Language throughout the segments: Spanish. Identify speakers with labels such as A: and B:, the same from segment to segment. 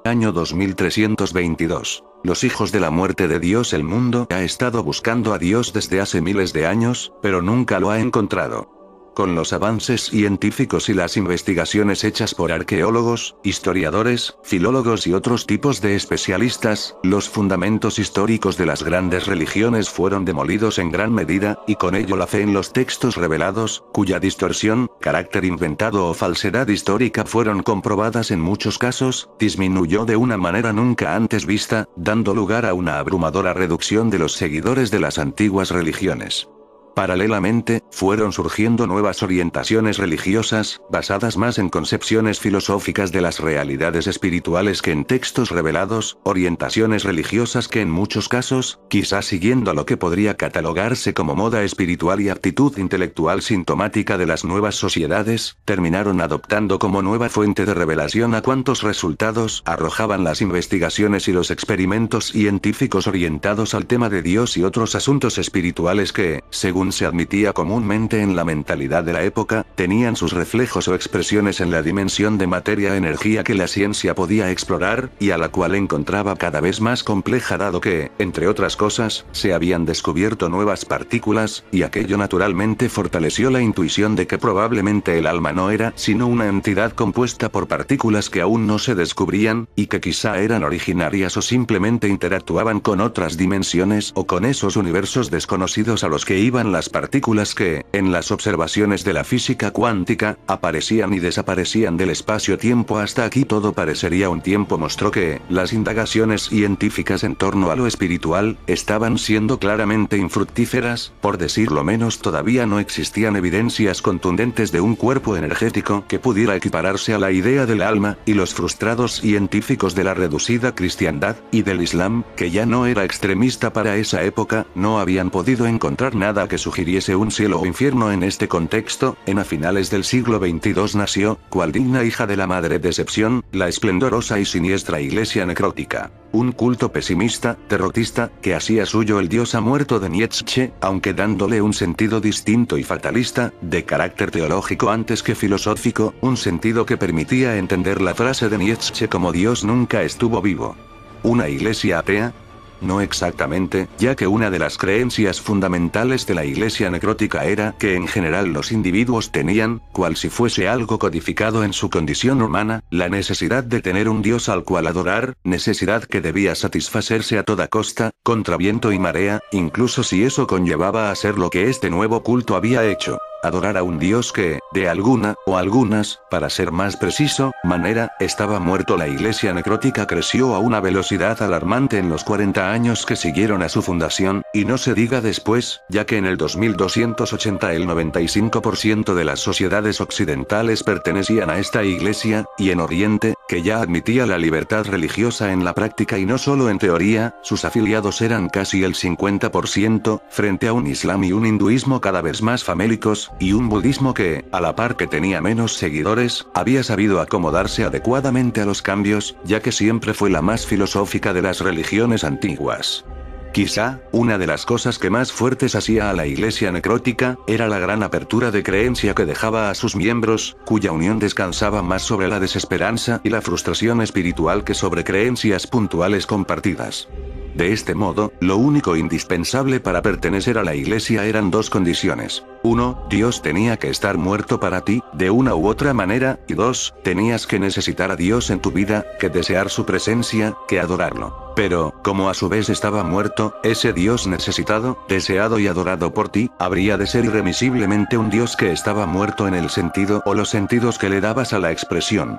A: Año 2322. Los hijos de la muerte de Dios. El mundo ha estado buscando a Dios desde hace miles de años, pero nunca lo ha encontrado. Con los avances científicos y las investigaciones hechas por arqueólogos, historiadores, filólogos y otros tipos de especialistas, los fundamentos históricos de las grandes religiones fueron demolidos en gran medida, y con ello la fe en los textos revelados, cuya distorsión, carácter inventado o falsedad histórica fueron comprobadas en muchos casos, disminuyó de una manera nunca antes vista, dando lugar a una abrumadora reducción de los seguidores de las antiguas religiones. Paralelamente, fueron surgiendo nuevas orientaciones religiosas, basadas más en concepciones filosóficas de las realidades espirituales que en textos revelados, orientaciones religiosas que en muchos casos, quizás siguiendo lo que podría catalogarse como moda espiritual y aptitud intelectual sintomática de las nuevas sociedades, terminaron adoptando como nueva fuente de revelación a cuantos resultados arrojaban las investigaciones y los experimentos científicos orientados al tema de Dios y otros asuntos espirituales que, según se admitía comúnmente en la mentalidad de la época, tenían sus reflejos o expresiones en la dimensión de materia-energía que la ciencia podía explorar, y a la cual encontraba cada vez más compleja dado que, entre otras cosas, se habían descubierto nuevas partículas, y aquello naturalmente fortaleció la intuición de que probablemente el alma no era sino una entidad compuesta por partículas que aún no se descubrían, y que quizá eran originarias o simplemente interactuaban con otras dimensiones o con esos universos desconocidos a los que iban las partículas que, en las observaciones de la física cuántica, aparecían y desaparecían del espacio-tiempo. Hasta aquí todo parecería un tiempo mostró que, las indagaciones científicas en torno a lo espiritual, estaban siendo claramente infructíferas, por decirlo menos. Todavía no existían evidencias contundentes de un cuerpo energético que pudiera equipararse a la idea del alma, y los frustrados científicos de la reducida cristiandad, y del Islam, que ya no era extremista para esa época, no habían podido encontrar nada que sugiriese un cielo o infierno en este contexto. A finales del siglo XXII nació, cual digna hija de la madre decepción, la esplendorosa y siniestra Iglesia Necrótica. Un culto pesimista, derrotista, que hacía suyo el Dios ha muerto de Nietzsche, aunque dándole un sentido distinto y fatalista, de carácter teológico antes que filosófico, un sentido que permitía entender la frase de Nietzsche como Dios nunca estuvo vivo. ¿Una iglesia atea? No exactamente, ya que una de las creencias fundamentales de la Iglesia Necrótica era que en general los individuos tenían, cual si fuese algo codificado en su condición humana, la necesidad de tener un Dios al cual adorar, necesidad que debía satisfacerse a toda costa, contra viento y marea, incluso si eso conllevaba a hacer lo que este nuevo culto había hecho. Adorar a un Dios que, de alguna, o algunas, para ser más preciso, manera, estaba muerto. La Iglesia Necrótica creció a una velocidad alarmante en los 40 años que siguieron a su fundación, y no se diga después, ya que en el 2280 el 95% de las sociedades occidentales pertenecían a esta iglesia, y en Oriente, que ya admitía la libertad religiosa en la práctica y no solo en teoría, sus afiliados eran casi el 50%, frente a un Islam y un hinduismo cada vez más famélicos, y un budismo que, a la par que tenía menos seguidores, había sabido acomodarse adecuadamente a los cambios, ya que siempre fue la más filosófica de las religiones antiguas. Quizá, una de las cosas que más fuertes hacía a la Iglesia Necrótica, era la gran apertura de creencia que dejaba a sus miembros, cuya unión descansaba más sobre la desesperanza y la frustración espiritual que sobre creencias puntuales compartidas. De este modo, lo único indispensable para pertenecer a la Iglesia eran dos condiciones. 1. Dios tenía que estar muerto para ti, de una u otra manera, y 2. Tenías que necesitar a Dios en tu vida, que desear su presencia, que adorarlo. Pero, como a su vez estaba muerto, ese Dios necesitado, deseado y adorado por ti, habría de ser irremisiblemente un Dios que estaba muerto en el sentido o los sentidos que le dabas a la expresión.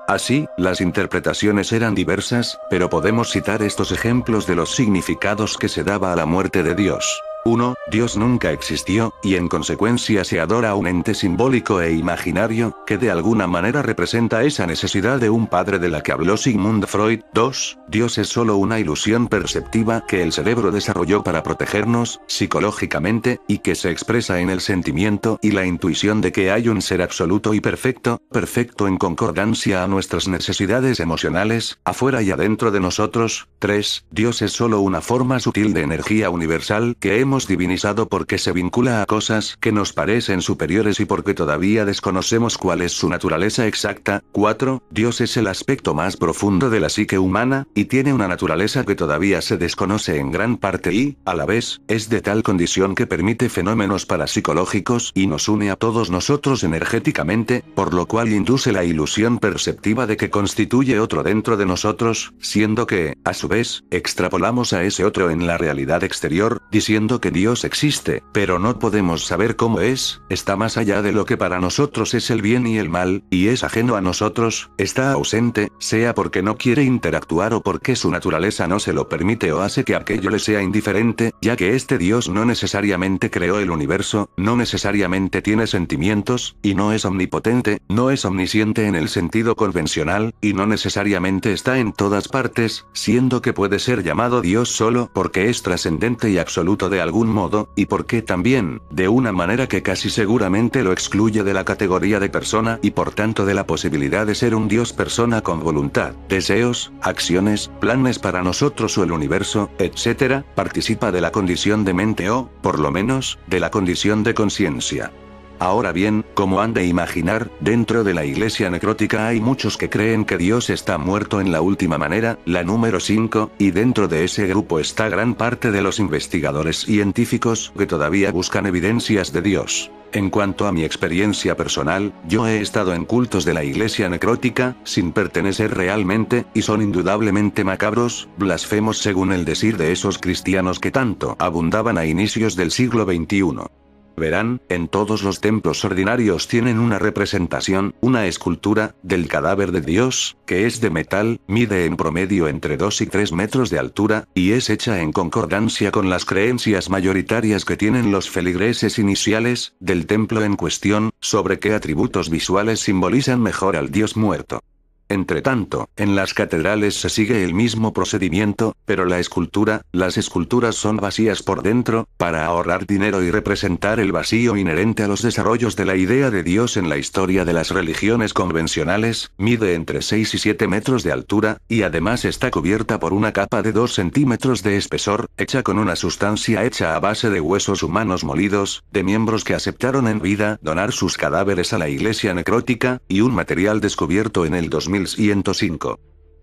A: Así, las interpretaciones eran diversas, pero podemos citar estos ejemplos de los significados que se daba a la muerte de Dios. 1. Dios nunca existió, y en consecuencia se adora a un ente simbólico e imaginario, que de alguna manera representa esa necesidad de un padre de la que habló Sigmund Freud. 2. Dios es solo una ilusión perceptiva que el cerebro desarrolló para protegernos, psicológicamente, y que se expresa en el sentimiento y la intuición de que hay un ser absoluto y perfecto, perfecto en concordancia a nuestras necesidades emocionales, afuera y adentro de nosotros. 3. Dios es solo una forma sutil de energía universal que hemos hemos divinizado porque se vincula a cosas que nos parecen superiores y porque todavía desconocemos cuál es su naturaleza exacta. 4. Dios es el aspecto más profundo de la psique humana, y tiene una naturaleza que todavía se desconoce en gran parte y, a la vez, es de tal condición que permite fenómenos parapsicológicos y nos une a todos nosotros energéticamente, por lo cual induce la ilusión perceptiva de que constituye otro dentro de nosotros, siendo que, a su vez, extrapolamos a ese otro en la realidad exterior, diciendo que Dios existe, pero no podemos saber cómo es, está más allá de lo que para nosotros es el bien y el mal, y es ajeno a nosotros, está ausente, sea porque no quiere interactuar o porque su naturaleza no se lo permite o hace que aquello le sea indiferente, ya que este Dios no necesariamente creó el universo, no necesariamente tiene sentimientos, y no es omnipotente, no es omnisciente en el sentido convencional, y no necesariamente está en todas partes, siendo que puede ser llamado Dios solo porque es trascendente y absoluto de algún modo, y porque también, de una manera que casi seguramente lo excluye de la categoría de persona y por tanto de la posibilidad de ser un Dios persona con voluntad, deseos, acciones, planes para nosotros o el universo, etc., participa de la condición de mente o, por lo menos, de la condición de conciencia. Ahora bien, como han de imaginar, dentro de la iglesia necrótica hay muchos que creen que Dios está muerto en la última manera, la número 5, y dentro de ese grupo está gran parte de los investigadores científicos que todavía buscan evidencias de Dios. En cuanto a mi experiencia personal, yo he estado en cultos de la iglesia necrótica, sin pertenecer realmente, y son indudablemente macabros, blasfemos según el decir de esos cristianos que tanto abundaban a inicios del siglo XXI. Verán, en todos los templos ordinarios tienen una representación, una escultura, del cadáver de Dios, que es de metal, mide en promedio entre 2 y 3 metros de altura, y es hecha en concordancia con las creencias mayoritarias que tienen los feligreses iniciales, del templo en cuestión, sobre qué atributos visuales simbolizan mejor al Dios muerto. Entretanto, en las catedrales se sigue el mismo procedimiento, pero las esculturas son vacías por dentro, para ahorrar dinero y representar el vacío inherente a los desarrollos de la idea de Dios en la historia de las religiones convencionales, mide entre 6 y 7 metros de altura, y además está cubierta por una capa de 2 centímetros de espesor, hecha con una sustancia hecha a base de huesos humanos molidos, de miembros que aceptaron en vida donar sus cadáveres a la iglesia necrótica, y un material descubierto en el 2105.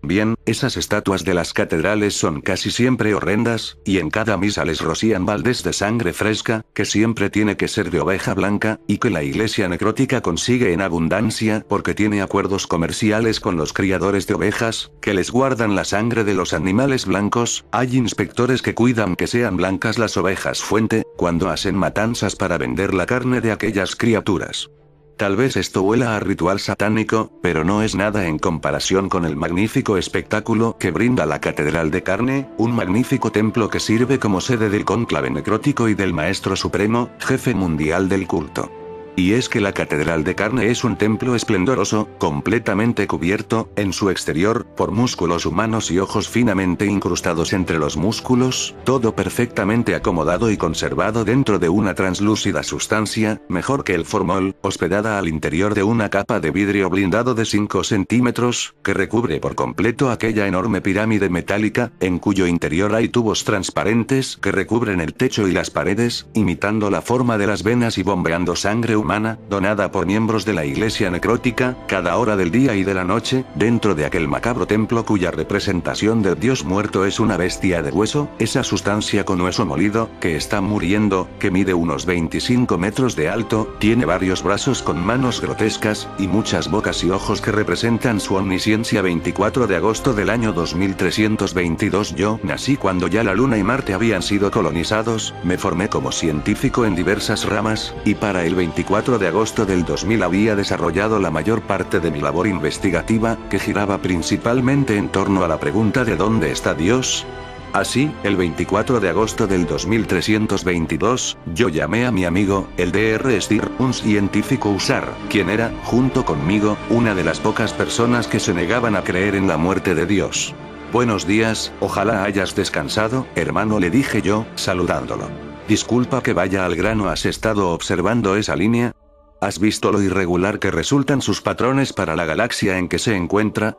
A: Bien, esas estatuas de las catedrales son casi siempre horrendas, y en cada misa les rocían baldes de sangre fresca, que siempre tiene que ser de oveja blanca, y que la iglesia necrótica consigue en abundancia porque tiene acuerdos comerciales con los criadores de ovejas, que les guardan la sangre de los animales blancos. Hay inspectores que cuidan que sean blancas las ovejas fuente, cuando hacen matanzas para vender la carne de aquellas criaturas. Tal vez esto huela a ritual satánico, pero no es nada en comparación con el magnífico espectáculo que brinda la Catedral de Carne, un magnífico templo que sirve como sede del cónclave necrótico y del Maestro Supremo, jefe mundial del culto. Y es que la Catedral de Carne es un templo esplendoroso, completamente cubierto, en su exterior, por músculos humanos y ojos finamente incrustados entre los músculos, todo perfectamente acomodado y conservado dentro de una translúcida sustancia, mejor que el formol, hospedada al interior de una capa de vidrio blindado de 5 centímetros, que recubre por completo aquella enorme pirámide metálica, en cuyo interior hay tubos transparentes que recubren el techo y las paredes, imitando la forma de las venas y bombeando sangre humana, donada por miembros de la iglesia necrótica, cada hora del día y de la noche, dentro de aquel macabro templo cuya representación del Dios muerto es una bestia de hueso, esa sustancia con hueso molido, que está muriendo, que mide unos 25 metros de alto, tiene varios brazos con manos grotescas, y muchas bocas y ojos que representan su omnisciencia. 24 de agosto del año 2322. Yo nací cuando ya la Luna y Marte habían sido colonizados, me formé como científico en diversas ramas, y para el 24 de agosto del 2000 había desarrollado la mayor parte de mi labor investigativa, que giraba principalmente en torno a la pregunta de ¿dónde está Dios? Así, el 24 de agosto del 2322, yo llamé a mi amigo, el Dr. Stier, un científico húsar, quien era, junto conmigo, una de las pocas personas que se negaban a creer en la muerte de Dios. Buenos días, ojalá hayas descansado, hermano, le dije yo, saludándolo. Disculpa que vaya al grano, ¿has estado observando esa línea? ¿Has visto lo irregular que resultan sus patrones para la galaxia en que se encuentra?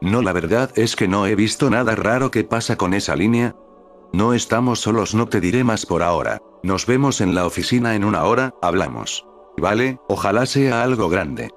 A: No, la verdad es que no he visto nada raro. ¿Qué pasa con esa línea? No estamos solos, no te diré más por ahora. Nos vemos en la oficina en 1 hora, hablamos. Vale, ojalá sea algo grande.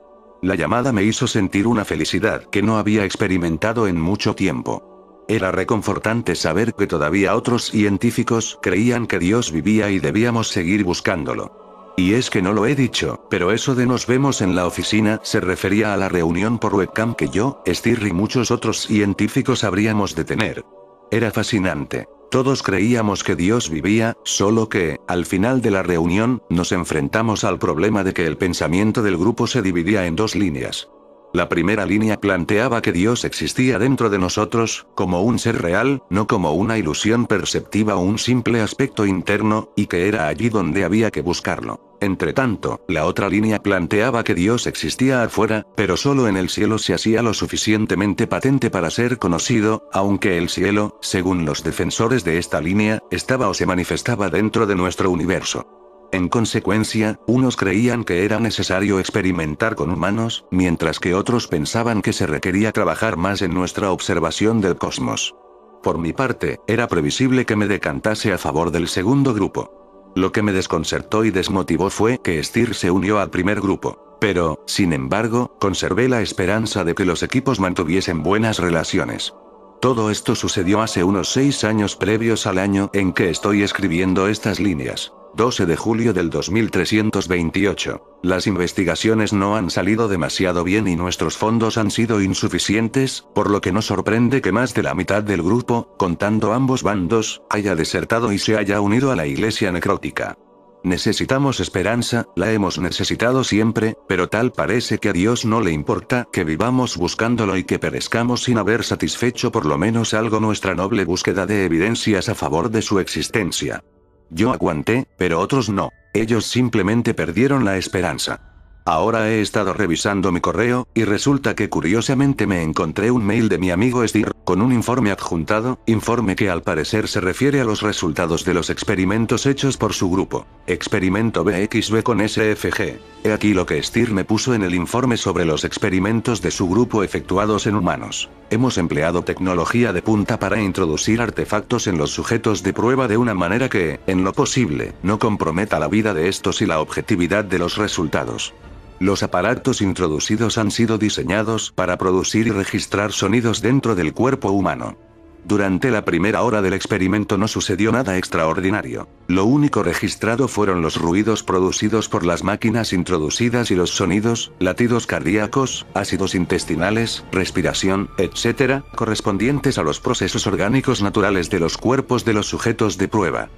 A: La llamada me hizo sentir una felicidad que no había experimentado en mucho tiempo. Era reconfortante saber que todavía otros científicos creían que Dios vivía y debíamos seguir buscándolo. Y es que no lo he dicho, pero eso de nos vemos en la oficina se refería a la reunión por webcam que yo, Stir y muchos otros científicos habríamos de tener. Era fascinante. Todos creíamos que Dios vivía, solo que, al final de la reunión, nos enfrentamos al problema de que el pensamiento del grupo se dividía en 2 líneas. La primera línea planteaba que Dios existía dentro de nosotros, como un ser real, no como una ilusión perceptiva o un simple aspecto interno, y que era allí donde había que buscarlo. Entretanto, la otra línea planteaba que Dios existía afuera, pero solo en el cielo se hacía lo suficientemente patente para ser conocido, aunque el cielo, según los defensores de esta línea, estaba o se manifestaba dentro de nuestro universo. En consecuencia, unos creían que era necesario experimentar con humanos, mientras que otros pensaban que se requería trabajar más en nuestra observación del cosmos. Por mi parte, era previsible que me decantase a favor del segundo grupo. Lo que me desconcertó y desmotivó fue que Stir se unió al primer grupo. Pero, sin embargo, conservé la esperanza de que los equipos mantuviesen buenas relaciones. Todo esto sucedió hace unos 6 años previos al año en que estoy escribiendo estas líneas. 12 de julio del 2328. Las investigaciones no han salido demasiado bien y nuestros fondos han sido insuficientes, por lo que no sorprende que más de la mitad del grupo, contando ambos bandos, haya desertado y se haya unido a la iglesia necrótica. Necesitamos esperanza, la hemos necesitado siempre, pero tal parece que a Dios no le importa que vivamos buscándolo y que perezcamos sin haber satisfecho por lo menos algo nuestra noble búsqueda de evidencias a favor de su existencia. Yo aguanté, pero otros no. Ellos simplemente perdieron la esperanza. Ahora he estado revisando mi correo, y resulta que curiosamente me encontré un mail de mi amigo Stir, con un informe adjuntado, informe que al parecer se refiere a los resultados de los experimentos hechos por su grupo. Experimento BXB con SFG. He aquí lo que Stir me puso en el informe sobre los experimentos de su grupo efectuados en humanos. Hemos empleado tecnología de punta para introducir artefactos en los sujetos de prueba de una manera que, en lo posible, no comprometa la vida de estos y la objetividad de los resultados. Los aparatos introducidos han sido diseñados para producir y registrar sonidos dentro del cuerpo humano. Durante la primera hora del experimento no sucedió nada extraordinario. Lo único registrado fueron los ruidos producidos por las máquinas introducidas y los sonidos, latidos cardíacos, ácidos intestinales, respiración, etc., correspondientes a los procesos orgánicos naturales de los cuerpos de los sujetos de prueba.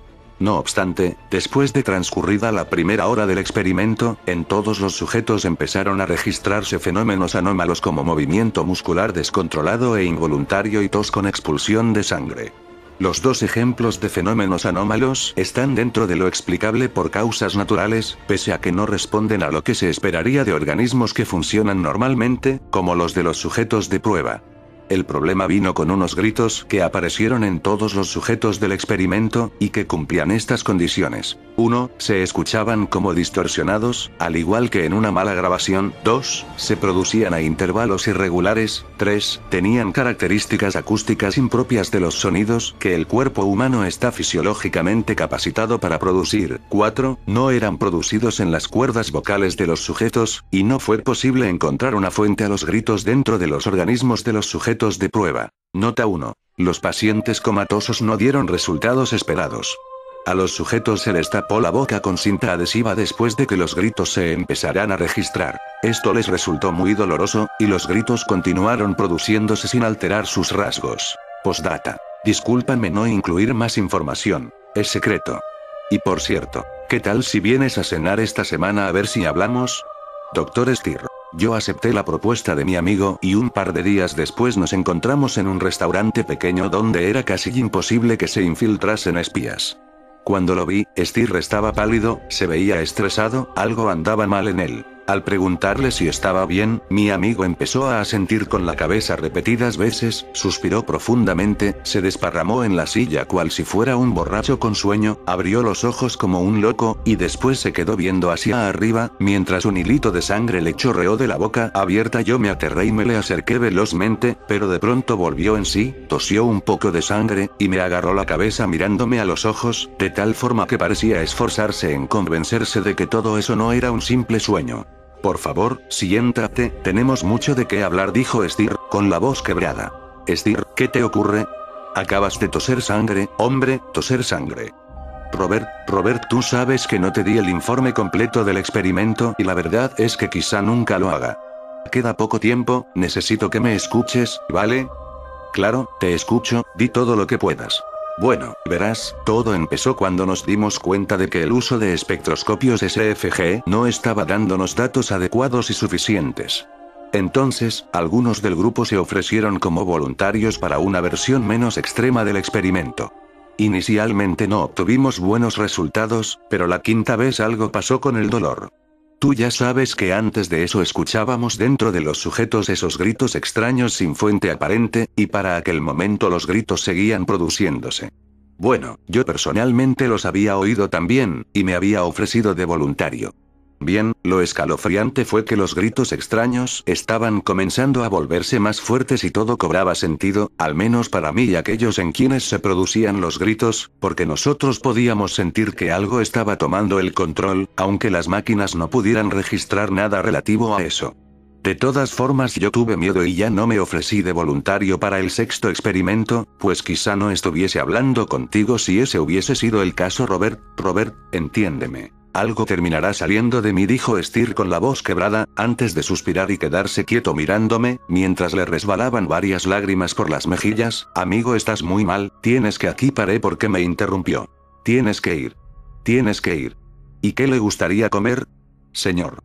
A: No obstante, después de transcurrida la primera hora del experimento, en todos los sujetos empezaron a registrarse fenómenos anómalos como movimiento muscular descontrolado e involuntario y tos con expulsión de sangre. Los 2 ejemplos de fenómenos anómalos están dentro de lo explicable por causas naturales, pese a que no responden a lo que se esperaría de organismos que funcionan normalmente, como los de los sujetos de prueba. El problema vino con unos gritos que aparecieron en todos los sujetos del experimento, y que cumplían estas condiciones. 1. Se escuchaban como distorsionados, al igual que en una mala grabación. 2. Se producían a intervalos irregulares. 3. Tenían características acústicas impropias de los sonidos que el cuerpo humano está fisiológicamente capacitado para producir. 4. No eran producidos en las cuerdas vocales de los sujetos, y no fue posible encontrar una fuente a los gritos dentro de los organismos de los sujetos de prueba. Nota 1. Los pacientes comatosos no dieron resultados esperados. A los sujetos se les tapó la boca con cinta adhesiva después de que los gritos se empezaran a registrar. Esto les resultó muy doloroso, y los gritos continuaron produciéndose sin alterar sus rasgos. Postdata. Discúlpame no incluir más información. Es secreto. Y por cierto, ¿qué tal si vienes a cenar esta semana a ver si hablamos? Dr. Stir. Yo acepté la propuesta de mi amigo y un par de días después nos encontramos en un restaurante pequeño donde era casi imposible que se infiltrasen espías. Cuando lo vi, Stir estaba pálido, se veía estresado, algo andaba mal en él. Al preguntarle si estaba bien, mi amigo empezó a asentir con la cabeza repetidas veces, suspiró profundamente, se desparramó en la silla cual si fuera un borracho con sueño, abrió los ojos como un loco, y después se quedó viendo hacia arriba, mientras un hilito de sangre le chorreó de la boca abierta. Yo me aterré y me le acerqué velozmente, pero de pronto volvió en sí, tosió un poco de sangre, y me agarró la cabeza mirándome a los ojos, de tal forma que parecía esforzarse en convencerse de que todo eso no era un simple sueño. Por favor, siéntate, tenemos mucho de qué hablar, dijo Steer, con la voz quebrada. Steer, ¿qué te ocurre? Acabas de toser sangre, hombre, toser sangre. Robert, tú sabes que no te di el informe completo del experimento y la verdad es que quizá nunca lo haga. Queda poco tiempo, necesito que me escuches, ¿vale? Claro, te escucho, di todo lo que puedas. Bueno, verás, todo empezó cuando nos dimos cuenta de que el uso de espectroscopios SFG no estaba dándonos datos adecuados y suficientes. Entonces, algunos del grupo se ofrecieron como voluntarios para una versión menos extrema del experimento. Inicialmente no obtuvimos buenos resultados, pero la quinta vez algo pasó con el dolor. Tú ya sabes que antes de eso escuchábamos dentro de los sujetos esos gritos extraños sin fuente aparente, y para aquel momento los gritos seguían produciéndose. Bueno, yo personalmente los había oído también, y me había ofrecido de voluntario. Bien, lo escalofriante fue que los gritos extraños estaban comenzando a volverse más fuertes y todo cobraba sentido, al menos para mí y aquellos en quienes se producían los gritos, porque nosotros podíamos sentir que algo estaba tomando el control, aunque las máquinas no pudieran registrar nada relativo a eso. De todas formas yo tuve miedo y ya no me ofrecí de voluntario para el sexto experimento, pues quizá no estuviese hablando contigo si ese hubiese sido el caso. Robert, entiéndeme. Algo terminará saliendo de mí, dijo Steer con la voz quebrada, antes de suspirar y quedarse quieto mirándome, mientras le resbalaban varias lágrimas por las mejillas. Amigo, estás muy mal, tienes que aquí paré porque me interrumpió. Tienes que ir. Tienes que ir. ¿Y qué le gustaría comer? Señor.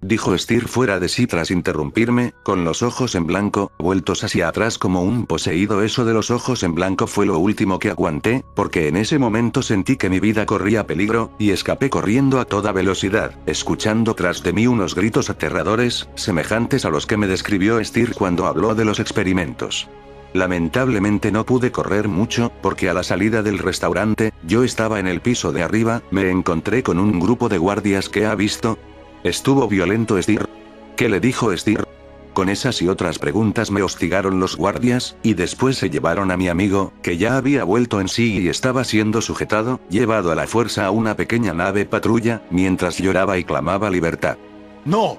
A: Dijo Steer fuera de sí tras interrumpirme, con los ojos en blanco, vueltos hacia atrás como un poseído. Eso de los ojos en blanco fue lo último que aguanté, porque en ese momento sentí que mi vida corría peligro, y escapé corriendo a toda velocidad, escuchando tras de mí unos gritos aterradores, semejantes a los que me describió Steer cuando habló de los experimentos. Lamentablemente no pude correr mucho, porque a la salida del restaurante, yo estaba en el piso de arriba, me encontré con un grupo de guardias que ha visto. ¿Estuvo violento Steer? ¿Qué le dijo Steer? Con esas y otras preguntas me hostigaron los guardias, y después se llevaron a mi amigo, que ya había vuelto en sí y estaba siendo sujetado, llevado a la fuerza a una pequeña nave patrulla, mientras lloraba y clamaba libertad. ¡No!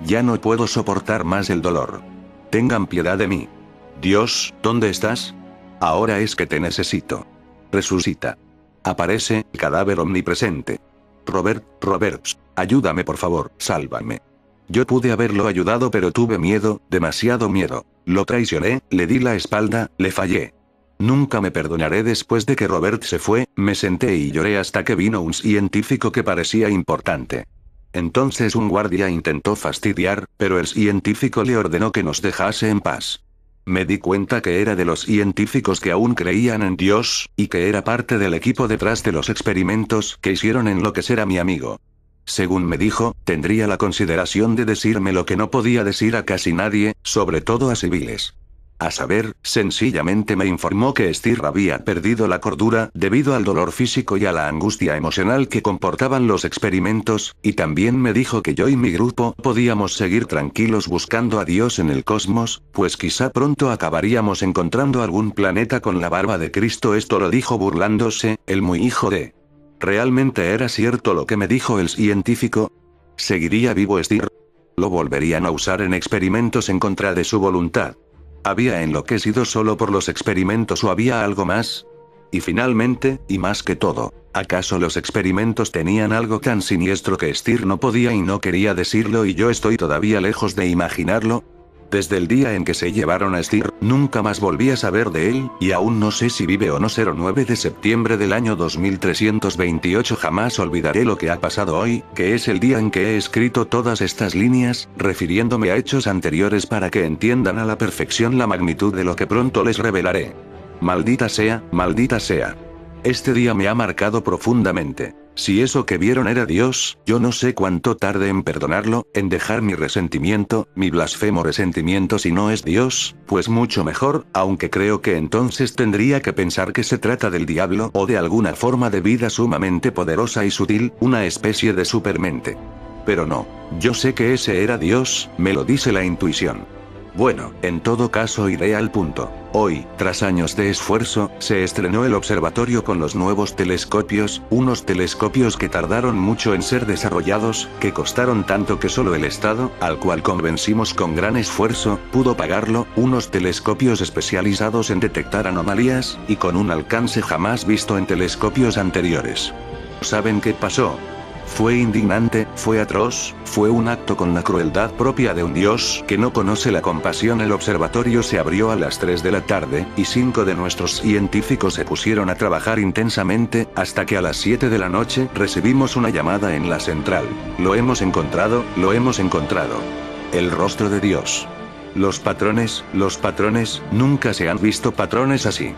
A: Ya no puedo soportar más el dolor. Tengan piedad de mí. Dios, ¿dónde estás? Ahora es que te necesito. Resucita. Aparece, cadáver omnipresente. Robert, ayúdame por favor, sálvame. Yo pude haberlo ayudado pero tuve miedo, demasiado miedo. Lo traicioné, le di la espalda, le fallé. Nunca me perdonaré. Después de que Robert se fue, me senté y lloré hasta que vino un científico que parecía importante. Entonces un guardia intentó fastidiar, pero el científico le ordenó que nos dejase en paz. Me di cuenta que era de los científicos que aún creían en Dios, y que era parte del equipo detrás de los experimentos que hicieron enloquecer a mi amigo. Según me dijo, tendría la consideración de decirme lo que no podía decir a casi nadie, sobre todo a civiles. A saber, sencillamente me informó que Steer había perdido la cordura debido al dolor físico y a la angustia emocional que comportaban los experimentos, y también me dijo que yo y mi grupo podíamos seguir tranquilos buscando a Dios en el cosmos, pues quizá pronto acabaríamos encontrando algún planeta con la barba de Cristo. Esto lo dijo burlándose, el muy hijo de... ¿Realmente era cierto lo que me dijo el científico? ¿Seguiría vivo Steer? ¿Lo volverían a usar en experimentos en contra de su voluntad? ¿Había enloquecido solo por los experimentos o había algo más? Y finalmente, y más que todo, ¿acaso los experimentos tenían algo tan siniestro que Steer no podía y no quería decirlo y yo estoy todavía lejos de imaginarlo? Desde el día en que se llevaron a Steer, nunca más volví a saber de él, y aún no sé si vive o no. 09 de septiembre del año 2328. Jamás olvidaré lo que ha pasado hoy, que es el día en que he escrito todas estas líneas, refiriéndome a hechos anteriores para que entiendan a la perfección la magnitud de lo que pronto les revelaré. Maldita sea, maldita sea. Este día me ha marcado profundamente. Si eso que vieron era Dios, yo no sé cuánto tarde en perdonarlo, en dejar mi resentimiento, mi blasfemo resentimiento si no es Dios, pues mucho mejor, aunque creo que entonces tendría que pensar que se trata del diablo o de alguna forma de vida sumamente poderosa y sutil, una especie de supermente. Pero no, yo sé que ese era Dios, me lo dice la intuición. Bueno, en todo caso iré al punto. Hoy, tras años de esfuerzo, se estrenó el observatorio con los nuevos telescopios, unos telescopios que tardaron mucho en ser desarrollados, que costaron tanto que solo el Estado, al cual convencimos con gran esfuerzo, pudo pagarlo, unos telescopios especializados en detectar anomalías, y con un alcance jamás visto en telescopios anteriores. ¿Saben qué pasó? Fue indignante, fue atroz, fue un acto con la crueldad propia de un Dios que no conoce la compasión. El observatorio se abrió a las 3 de la tarde, y 5 de nuestros científicos se pusieron a trabajar intensamente, hasta que a las 7 de la noche recibimos una llamada en la central. Lo hemos encontrado, lo hemos encontrado. El rostro de Dios. Los patrones, nunca se han visto patrones así.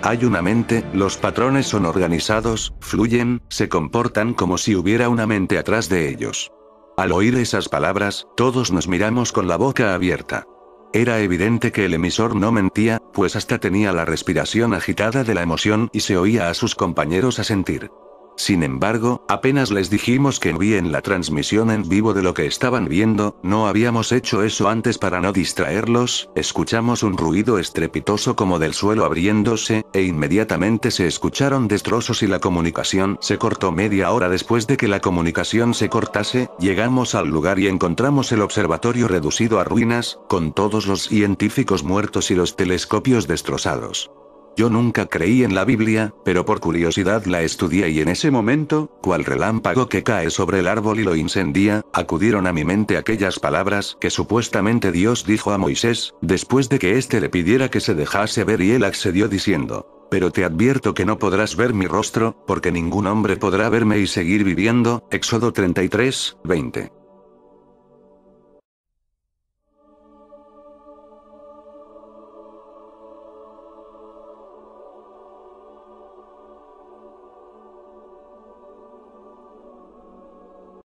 A: Hay una mente, los patrones son organizados, fluyen, se comportan como si hubiera una mente atrás de ellos. Al oír esas palabras, todos nos miramos con la boca abierta. Era evidente que el emisor no mentía, pues hasta tenía la respiración agitada de la emoción y se oía a sus compañeros asentir. Sin embargo, apenas les dijimos que vi en la transmisión en vivo de lo que estaban viendo, no habíamos hecho eso antes para no distraerlos, escuchamos un ruido estrepitoso como del suelo abriéndose, e inmediatamente se escucharon destrozos y la comunicación se cortó. Media hora después de que la comunicación se cortase, llegamos al lugar y encontramos el observatorio reducido a ruinas, con todos los científicos muertos y los telescopios destrozados. Yo nunca creí en la Biblia, pero por curiosidad la estudié y en ese momento, cual relámpago que cae sobre el árbol y lo incendia, acudieron a mi mente aquellas palabras que supuestamente Dios dijo a Moisés, después de que éste le pidiera que se dejase ver y él accedió diciendo: pero te advierto que no podrás ver mi rostro, porque ningún hombre podrá verme y seguir viviendo. Éxodo 33, 20.